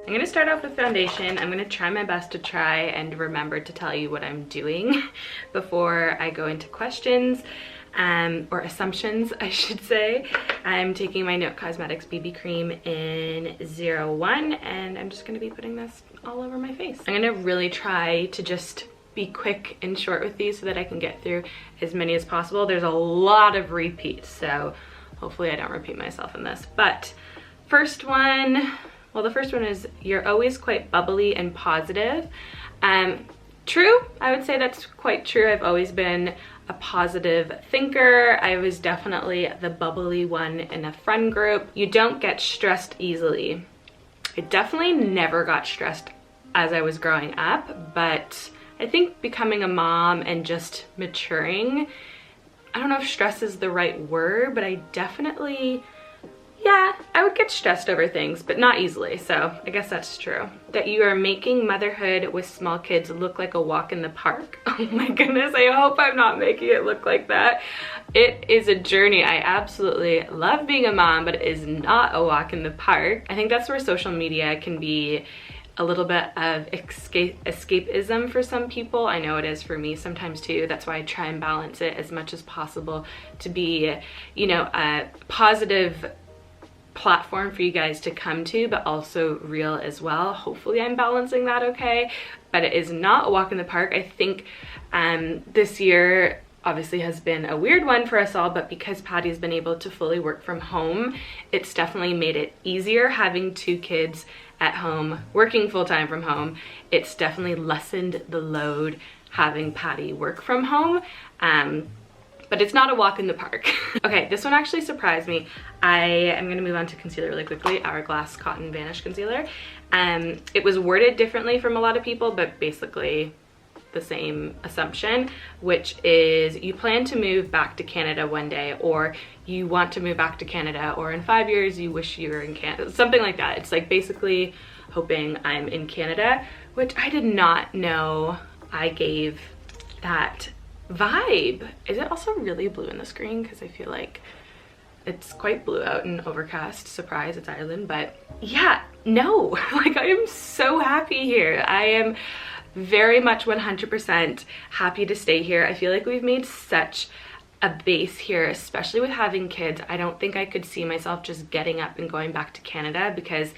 I'm gonna start off with foundation. I'm gonna try my best to try and remember to tell you what I'm doing before I go into questions. Or assumptions, I should say. I'm taking my Note Cosmetics BB cream in 01, and I'm just gonna be putting this all over my face. I'm gonna really try to just be quick and short with these so that I can get through as many as possible. There's a lot of repeats, so hopefully I don't repeat myself in this. But first one, well, the first one is, you're always quite bubbly and positive. True, I would say that's quite true. I've always been a positive thinker. I was definitely the bubbly one in a friend group. You don't get stressed easily. I definitely never got stressed as I was growing up, but I think becoming a mom and just maturing, I don't know if stress is the right word, but I definitely, yeah, I would get stressed over things, but not easily, so I guess that's true. That you are making motherhood with small kids look like a walk in the park. Oh my goodness, I hope I'm not making it look like that. It is a journey. I absolutely love being a mom, but it is not a walk in the park. I think that's where social media can be a little bit of escapism for some people. I know it is for me sometimes too. That's why I try and balance it as much as possible to be, you know, a positive platform for you guys to come to, but also real as well. Hopefully I'm balancing that okay, but it is not a walk in the park. I think this year obviously has been a weird one for us all, but because Patty's been able to fully work from home, it's definitely made it easier having 2 kids at home, working full-time from home. It's definitely lessened the load having Patty work from home. But it's not a walk in the park. Okay, this one actually surprised me. I am gonna move on to concealer really quickly, Hourglass Cotton Vanish Concealer. It was worded differently from a lot of people, but basically the same assumption, which is you plan to move back to Canada one day, or you want to move back to Canada, or in 5 years you wish you were in Canada, something like that. It's like basically hoping I'm in Canada, which I did not know I gave that vibe. Is it also really blue in the screen? Because I feel like it's quite blue out and overcast. Surprise, it's Ireland. But yeah, no, like I am so happy here. I am very much 100% happy to stay here. I feel like we've made such a base here, especially with having kids. I don't think I could see myself just getting up and going back to Canada, because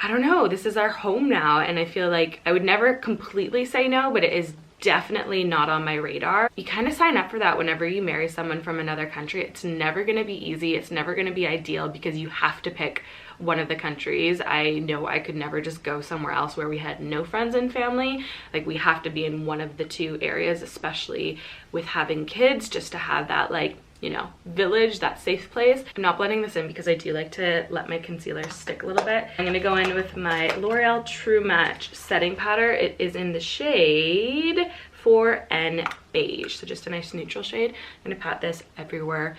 I don't know, this is our home now, and I feel like I would never completely say no, but it is definitely not on my radar. You kind of sign up for that whenever you marry someone from another country. It's never going to be easy. It's never going to be ideal, because you have to pick one of the countries. I know I could never just go somewhere else where we had no friends and family. Like, we have to be in one of the 2 areas, especially with having kids, just to have that, like, you know, village, that safe place. I'm not blending this in because I do like to let my concealer stick a little bit. I'm gonna go in with my L'Oreal True Match setting powder. It is in the shade 4N Beige, so just a nice neutral shade. I'm gonna pat this everywhere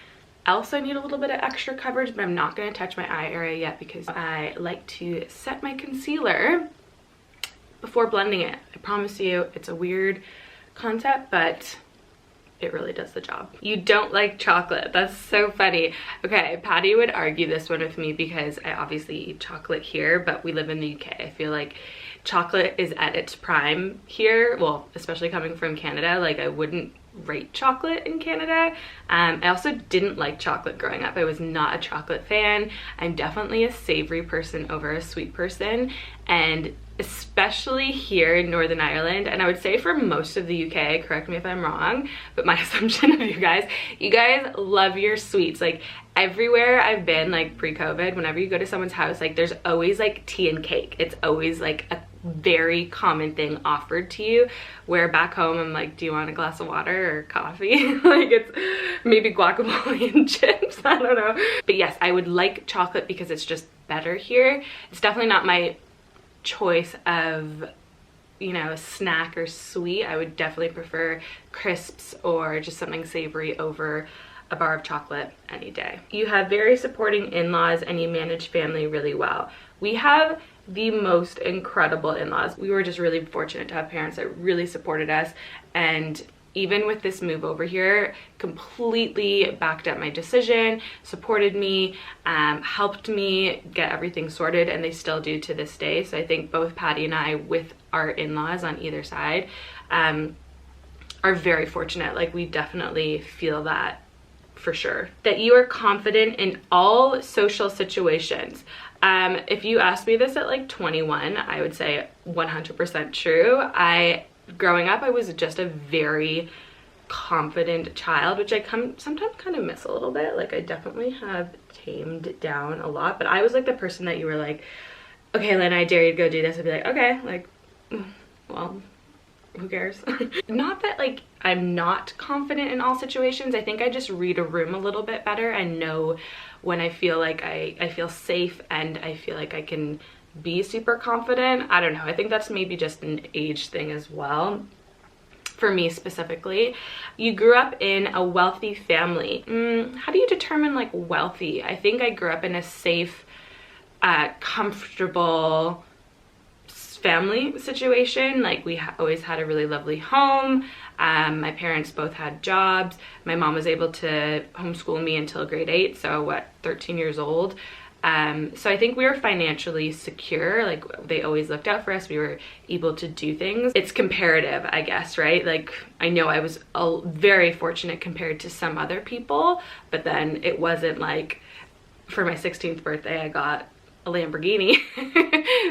else I need a little bit of extra coverage, but I'm not gonna touch my eye area yet because I like to set my concealer before blending it. I promise you, it's a weird concept, but it really does the job. You don't like chocolate. That's so funny. Okay, Patty would argue this one with me because I obviously eat chocolate here, but we live in the UK. I feel like chocolate is at its prime here. Well, especially coming from Canada, like I wouldn't rate chocolate in Canada. I also didn't like chocolate growing up. I was not a chocolate fan. I'm definitely a savory person over a sweet person, and especially here in Northern Ireland, and I would say for most of the UK, correct me if I'm wrong, but my assumption of you guys love your sweets. Like everywhere I've been, like pre-COVID, whenever you go to someone's house, like there's always like tea and cake. It's always like a very common thing offered to you, where back home I'm like, do you want a glass of water or coffee? Like it's maybe guacamole and chips, I don't know. But yes, I would like chocolate because it's just better here. It's definitely not my choice of, you know, a snack or sweet. I would definitely prefer crisps or just something savory over a bar of chocolate any day. You have very supporting in-laws and you manage family really well. We have the most incredible in-laws. We were just really fortunate to have parents that really supported us, and even with this move over here, completely backed up my decision, supported me, helped me get everything sorted, and they still do to this day. So I think both Patty and I, with our in-laws on either side, are very fortunate. Like, we definitely feel that for sure. That you are confident in all social situations. If you asked me this at like 21, I would say 100% true. Growing up, I was just a very confident child, which I sometimes kind of miss a little bit. Like, I definitely have tamed down a lot, but I was like the person that you were like, okay, Lynn, I dare you to go do this. I'd be like, okay, like, well, who cares? Not that like I'm not confident in all situations. I think I just read a room a little bit better and know when I feel like I feel safe and I feel like I can be super confident. I don't know. I think that's maybe just an age thing as well. For me specifically, you grew up in a wealthy family. How do you determine like wealthy? I think I grew up in a safe, comfortable family situation. Like, we always had a really lovely home. My parents both had jobs. My mom was able to homeschool me until grade 8, so what, 13 years old. So I think we were financially secure. Like, they always looked out for us. We were able to do things. It's comparative, I guess, right? Like, I know I was very fortunate compared to some other people, but then it wasn't like for my 16th birthday I got a Lamborghini.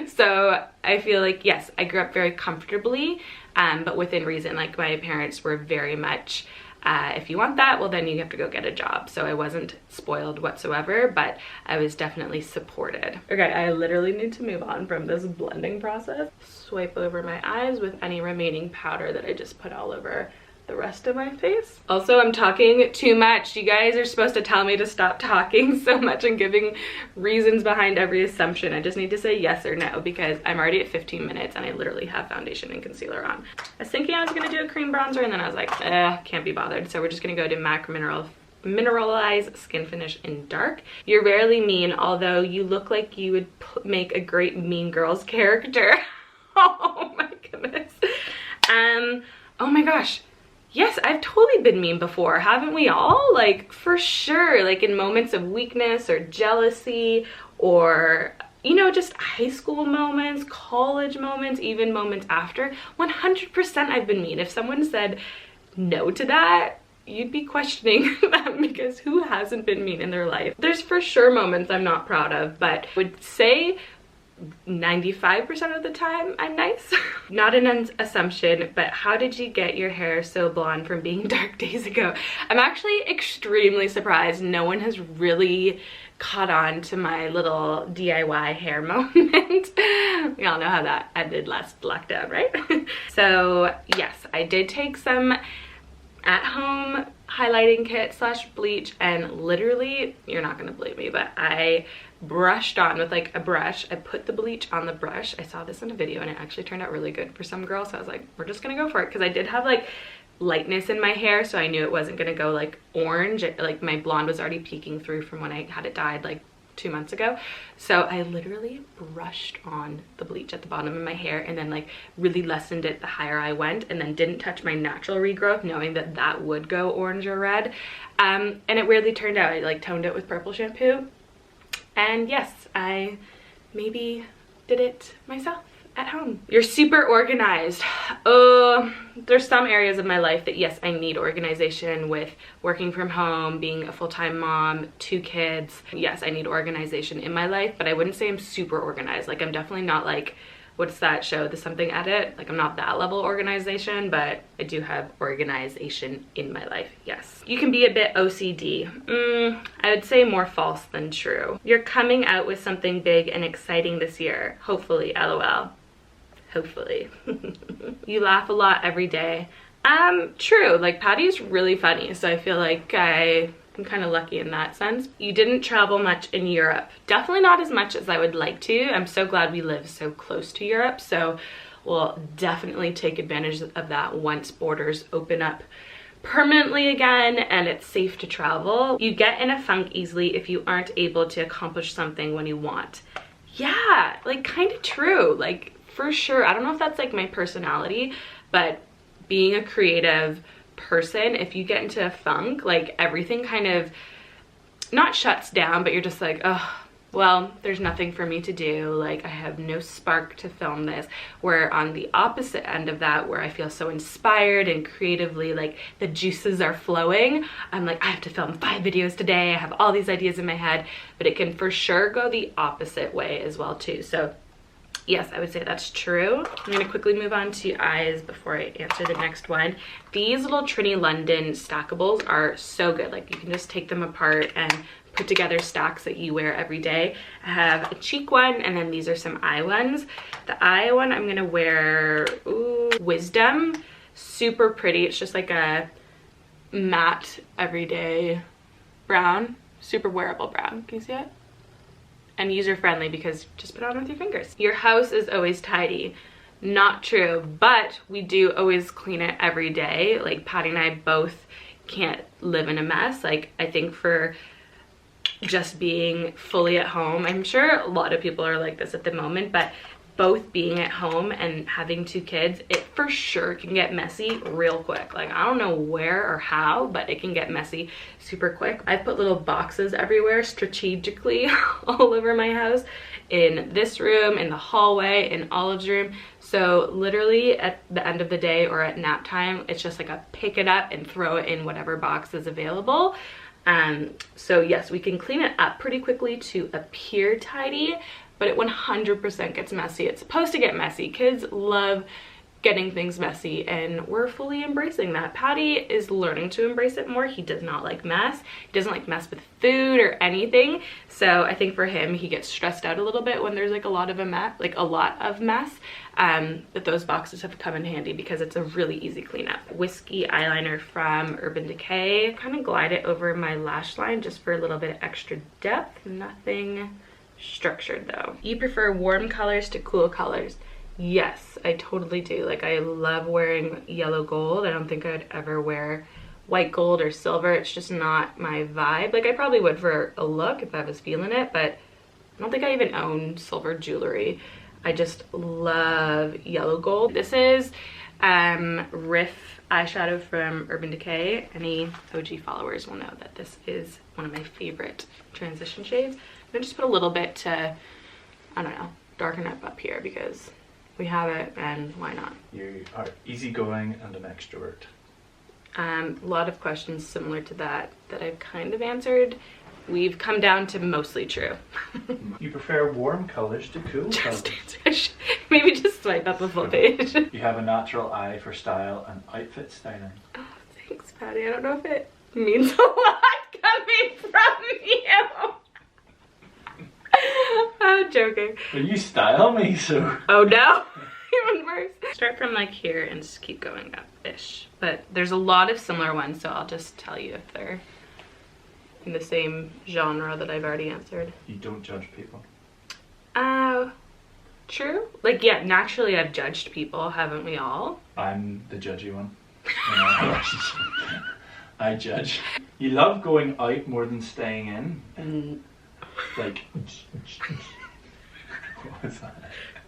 So I feel like, yes, I grew up very comfortably, but within reason. Like, my parents were very much, if you want that, well, then you have to go get a job. So I wasn't spoiled whatsoever, but I was definitely supported. Okay, I literally need to move on from this blending process. Swipe over my eyes with any remaining powder that I just put all over the rest of my face. Also, I'm talking too much. You guys are supposed to tell me to stop talking so much and giving reasons behind every assumption. I just need to say yes or no, because I'm already at 15 minutes and I literally have foundation and concealer on. I was thinking I was gonna do a cream bronzer, and then I was like, can't be bothered. So we're just gonna go to MAC Mineralize Skin Finish in Dark. You're rarely mean, although you look like you would make a great Mean Girls character. Oh my goodness. Oh my gosh. Yes, I've totally been mean before, haven't we all? Like, for sure, like in moments of weakness or jealousy, or, you know, just high school moments, college moments, even moments after. 100% I've been mean. If someone said no to that, you'd be questioning them, because who hasn't been mean in their life? There's for sure moments I'm not proud of, but I would say 95% of the time I'm nice. Not an assumption, but how did you get your hair so blonde from being dark days ago? I'm actually extremely surprised no one has really caught on to my little DIY hair moment. We all know how that ended last lockdown, right? So yes, I did take some at-home highlighting kit slash bleach, and literally, you're not gonna believe me, but I brushed on with like a brush. I put the bleach on the brush. I saw this in a video and it actually turned out really good for some girls, so I was like, we're just gonna go for it, because I did have like lightness in my hair, so I knew it wasn't gonna go like orange. Like, my blonde was already peeking through from when I had it dyed like 2 months ago. So I literally brushed on the bleach at the bottom of my hair and then like really lessened it the higher I went, and then didn't touch my natural regrowth, knowing that that would go orange or red. And it weirdly turned out. I like toned it with purple shampoo, and yes, I maybe did it myself at home. You're super organized. There's some areas of my life that, yes, I need organization with working from home, being a full-time mom, 2 kids. Yes, I need organization in my life, but I wouldn't say I'm super organized. Like, I'm definitely not like, what's that show, The Something Edit? Like, I'm not that level organization, but I do have organization in my life, yes. You can be a bit OCD. I would say more false than true. You're coming out with something big and exciting this year. Hopefully, LOL. Hopefully. You laugh a lot every day. True. Like, Patty's really funny, so I feel like I'm kind of lucky in that sense. You didn't travel much in Europe. Definitely not as much as I would like to. I'm so glad we live so close to Europe, so we'll definitely take advantage of that once borders open up permanently again and it's safe to travel. You get in a funk easily if you aren't able to accomplish something when you want. Yeah, like, kind of true. Like, for sure. I don't know if that's like my personality, but being a creative, person, if you get into a funk, like everything kind of not shuts down, but you're just like, oh, well, there's nothing for me to do. Like, I have no spark to film this. Where on the opposite end of that, where I feel so inspired and creatively, like the juices are flowing, I'm like, I have to film 5 videos today. I have all these ideas in my head, but it can for sure go the opposite way as well too. So yes, I would say that's true. I'm gonna quickly move on to eyes before I answer the next one. These little Trini London stackables are so good. Like, you can just take them apart and put together stacks that you wear every day. I have a cheek one, and then these are some eye ones. The eye one I'm gonna wear, ooh, Wisdom. Super pretty. It's just like a matte everyday brown, super wearable brown. Can you see it? And user friendly because just put it on with your fingers. Your house is always tidy. Not true, but we do always clean it every day. Like, Patty and I both can't live in a mess. Like, I think for just being fully at home, I'm sure a lot of people are like this at the moment, but both being at home and having 2 kids, it for sure can get messy real quick. Like, I don't know where or how, but it can get messy super quick. I've put little boxes everywhere strategically all over my house, in this room, in the hallway, in Olive's room. So literally at the end of the day or at nap time, it's just like a pick it up and throw it in whatever box is available. So yes, we can clean it up pretty quickly to appear tidy, but it 100% gets messy. It's supposed to get messy. Kids love getting things messy, and we're fully embracing that. Patty is learning to embrace it more. He does not like mess. He doesn't like mess with food or anything. So I think for him, he gets stressed out a little bit when there's like a lot of mess. But those boxes have come in handy because it's a really easy cleanup. Whiskey eyeliner from Urban Decay. Kind of glide it over my lash line just for a little bit of extra depth. Nothing structured though. You prefer warm colors to cool colors? Yes, I totally do. Like, I love wearing yellow gold. I don't think I'd ever wear white gold or silver. It's just not my vibe. Like, I probably would for a look if I was feeling it, but I don't think I even own silver jewelry. I just love yellow gold. This is Riff eyeshadow from Urban Decay. Any OG followers will know that this is one of my favorite transition shades. I'm gonna just put a little bit to, I don't know, darken up here because we have it, and why not? You are easygoing and an extrovert. A lot of questions similar to that I've kind of answered. We've come down to mostly true. You prefer warm colors to cool colors. Maybe just swipe up a full page. You have a natural eye for style and outfit styling. Oh, thanks, Patty. I don't know if it means a lot coming from you. I'm joking. Well, you style me, so. Oh no, even worse. Start from like here and just keep going up-ish. But there's a lot of similar ones, so I'll just tell you if they're in the same genre that I've already answered. You don't judge people. True. Like, yeah, naturally I've judged people, haven't we all? I'm the judgy one in our relationship. I judge. You love going out more than staying in. Like, what was that?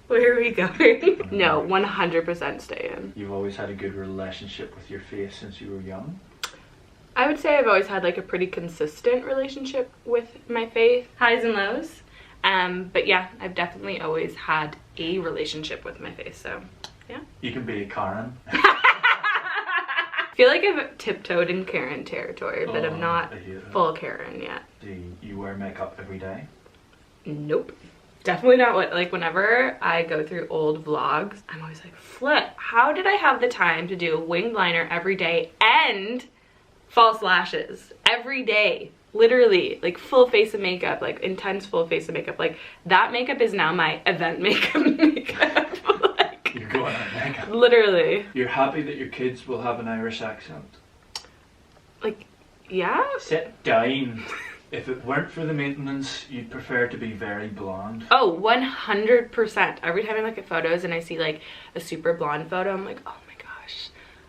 Where are we going? No, 100% stay in. You've always had a good relationship with your face since you were young? I would say I've always had like a pretty consistent relationship with my faith. Highs and lows. But yeah, I've definitely always had a relationship with my faith, so yeah. You can be a Karen. I feel like I've tiptoed in Karen territory, but I'm not full Karen yet. Do you wear makeup every day? Nope. Definitely not what, like whenever I go through old vlogs, I'm always like, flip, how did I have the time to do a winged liner every day and false lashes every day? Literally, like full face of makeup, like intense full face of makeup. Like that makeup is now my event makeup. Like, you're going on makeup. Literally. You're happy that your kids will have an Irish accent? Like, yeah? Sit down. If it weren't for the maintenance, you'd prefer to be very blonde? Oh, 100%. Every time I look at photos and I see like a super blonde photo, I'm like, oh my gosh,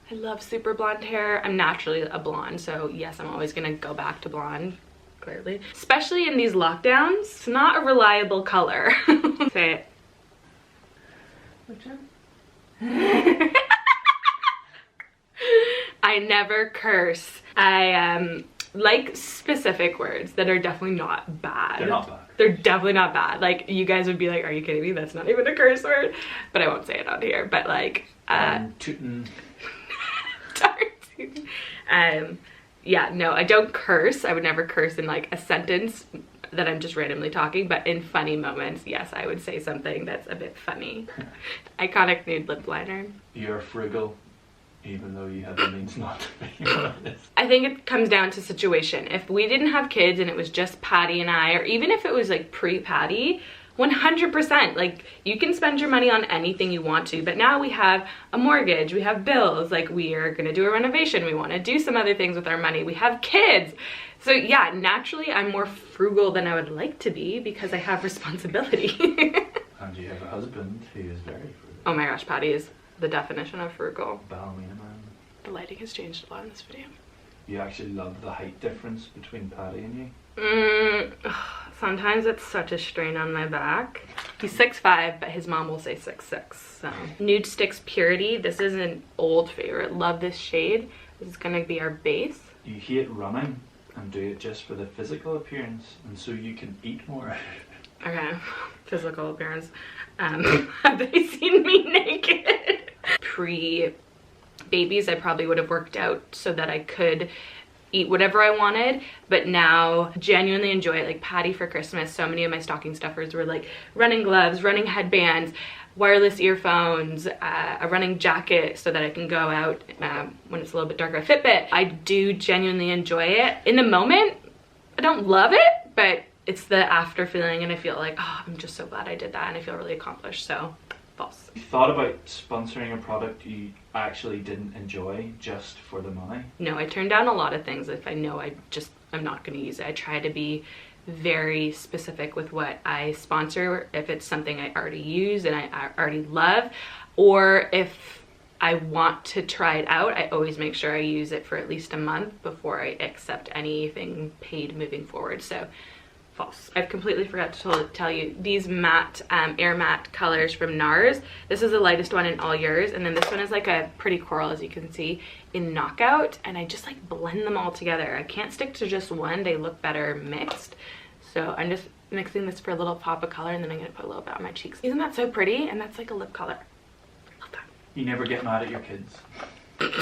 I love super blonde hair. I'm naturally a blonde, so yes, I'm always gonna go back to blonde, clearly. Especially in these lockdowns, it's not a reliable color. Say it. Which one? I never curse. I like specific words that are definitely not bad. They're not bad. They're definitely not bad. Like, you guys would be like, are you kidding me? That's not even a curse word. But I won't say it on here. But like, Tootin'. Yeah, no, I don't curse. I would never curse in like a sentence that I'm just randomly talking, but in funny moments, yes, I would say something that's a bit funny. Iconic nude lip liner. You're frugal, even though you have the means not to be. I think it comes down to situation. If we didn't have kids and it was just Patty and I, or even if it was like pre-Patty, 100%, like, you can spend your money on anything you want to, but now we have a mortgage, we have bills, like, we are gonna do a renovation, we want to do some other things with our money, we have kids. So yeah, naturally I'm more frugal than I would like to be because I have responsibility. And you have a husband who is very frugal. Oh my gosh, Patty is the definition of frugal. Ballerina man. The lighting has changed a lot in this video. You actually love the height difference between Patty and you? Sometimes it's such a strain on my back. He's 6'5", but his mom will say 6'6". So Nude Sticks Purity. This is an old favorite. Love this shade. This is gonna be our base. You hate running and do it just for the physical appearance, and so you can eat more. Okay, physical appearance. Have they seen me naked? Pre-babies, I probably would have worked out so that I could eat whatever I wanted, but now genuinely enjoy it. Like Patty for Christmas, so many of my stocking stuffers were like running gloves, running headbands, wireless earphones, a running jacket so that I can go out when it's a little bit darker, a Fitbit. I do genuinely enjoy it. In the moment, I don't love it, but it's the after feeling, and I feel like, oh, I'm just so glad I did that, and I feel really accomplished. So false. You thought about sponsoring a product you actually didn't enjoy just for the money? No, I turn down a lot of things if I know I'm not going to use it. I try to be very specific with what I sponsor, if it's something I already use and I already love, or if I want to try it out, I always make sure I use it for at least a month before I accept anything paid moving forward. So false. I've completely forgot to tell you, these matte air matte colors from NARS, this is the lightest one in all yours, and then this one is like a pretty coral, as you can see, in Knockout, and I just like blend them all together. I can't stick to just one, they look better mixed. So I'm just mixing this for a little pop of color, and then I'm gonna put a little bit on my cheeks. Isn't that so pretty? And that's like a lip color. Love that. You never get mad at your kids. Or your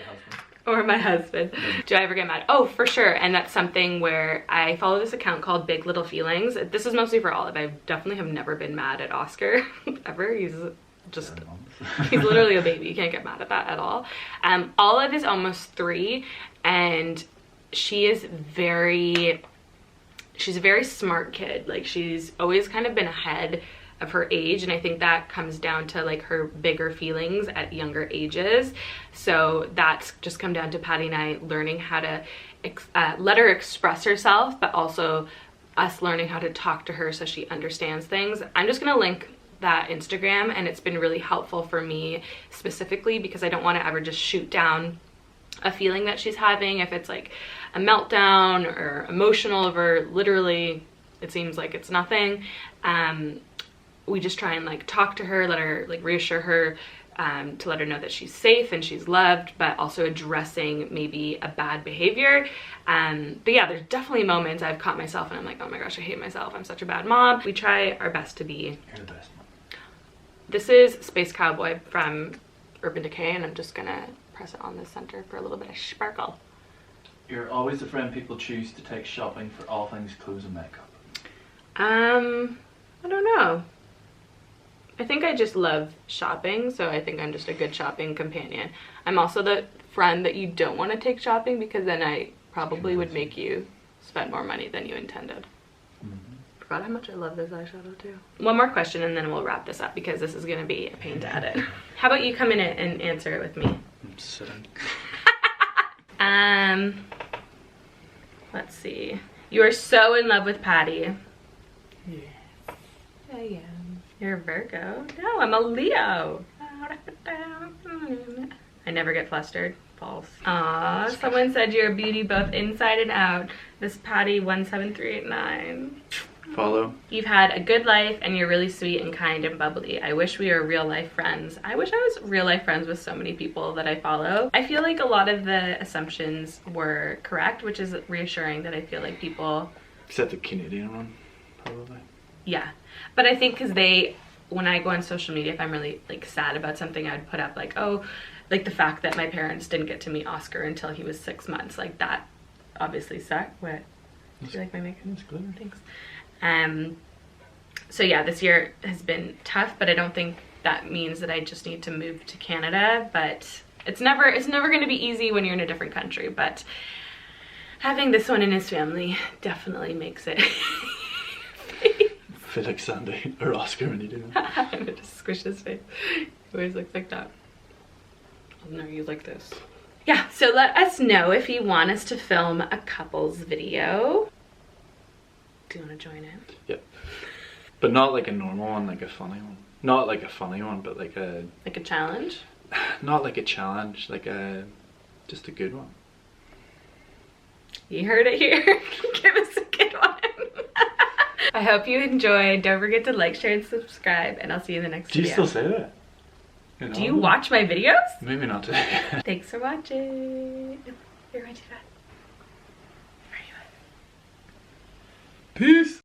husband. Or my husband. Do I ever get mad? Oh, for sure. And that's something where I follow this account called Big Little Feelings. This is mostly for Olive. I definitely have never been mad at Oscar ever. He's just, he's literally a baby. You can't get mad at that at all. Olive is almost 3, and she's a very smart kid. Like, she's always kind of been ahead of her age, and I think that comes down to like her bigger feelings at younger ages. So that's just come down to Patty and I learning how to let her express herself, but also us learning how to talk to her so she understands things. I'm just gonna link that Instagram, and it's been really helpful for me specifically because I don't want to ever just shoot down a feeling that she's having, if it's like a meltdown or emotional over literally it seems like it's nothing. We just try and like talk to her, let her like reassure her, to let her know that she's safe and she's loved, but also addressing maybe a bad behavior. But yeah, there's definitely moments I've caught myself and I'm like, oh my gosh, I hate myself, I'm such a bad mom. We try our best to be. You're the best mom. This is Space Cowboy from Urban Decay, and I'm just gonna press it on the center for a little bit of sparkle. You're always the friend people choose to take shopping for all things clothes and makeup. I don't know. I think I just love shopping, so I think I'm just a good shopping companion. I'm also the friend that you don't want to take shopping because then I probably would make you spend more money than you intended. Forgot how much I love this eyeshadow too. One more question and then we'll wrap this up because this is going to be a pain to edit. How about you come in and answer it with me? I'm sitting. Let's see. You are so in love with Patty. Yes. I am. You're a Virgo? No, I'm a Leo. I never get flustered. False. Aw, someone said you're a beauty both inside and out. This Patty 17389. Follow. You've had a good life and you're really sweet and kind and bubbly. I wish we were real life friends. I wish I was real life friends with so many people that I follow. I feel like a lot of the assumptions were correct, which is reassuring that I feel like people... Except the Canadian one, probably. Yeah. But I think because when I go on social media, if I'm really like sad about something, I'd put up like, oh, like the fact that my parents didn't get to meet Oscar until he was 6 months. Like that obviously sucked. What? Do you like my makeup? Thanks. So yeah, this year has been tough, but I don't think that means that I just need to move to Canada. But it's never going to be easy when you're in a different country. But having this one in his family definitely makes it. I feel like Sandy or Oscar when you do that. I'm gonna just squish his face. He always looks like that. I'll never use like this. Yeah, so let us know if you want us to film a couples video. Do you want to join in? Yep. But not like a normal one, like a funny one. Not like a funny one, but like a... Like a challenge? Not like a challenge, like a... Just a good one. You heard it here. Give us a good one. I hope you enjoyed. Don't forget to like, share, and subscribe, and I'll see you in the next video. Do you still say that? Do you watch my videos? Maybe not today. Thanks for watching. You're going too fast.